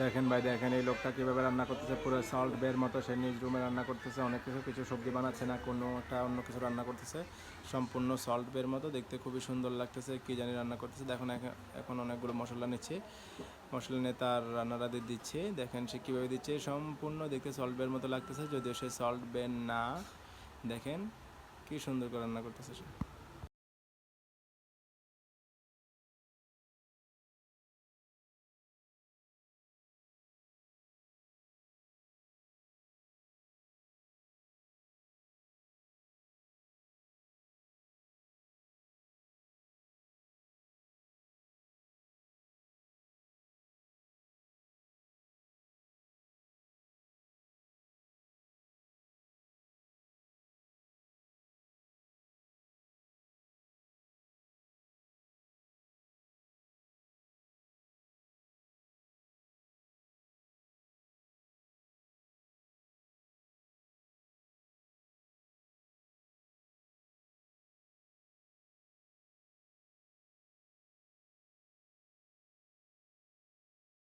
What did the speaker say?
দেখেন ভাই, দেখেন এই লোকটা কীভাবে রান্না করতেছে, পুরো সল্ট বের মতো সে নিজ রুমে রান্না করতেছে। অনেক কিছু কিছু সবজি বানাচ্ছে না, কোনো একটা অন্য কিছু রান্না করতেছে, সম্পূর্ণ সল্ট বের মতো দেখতে খুবই সুন্দর লাগতেছে। কী জানি রান্না করতেছে। দেখুন এখন অনেকগুলো মশলা নিচ্ছে, মশলা নিয়ে তার রান্নাটা দিচ্ছে। দেখেন সে কীভাবে দিচ্ছে, সম্পূর্ণ দেখতে সল্ট বের মতো লাগতেছে, যদিও সে সল্ট বের না। দেখেন কী সুন্দর করে রান্না করতেছে সে।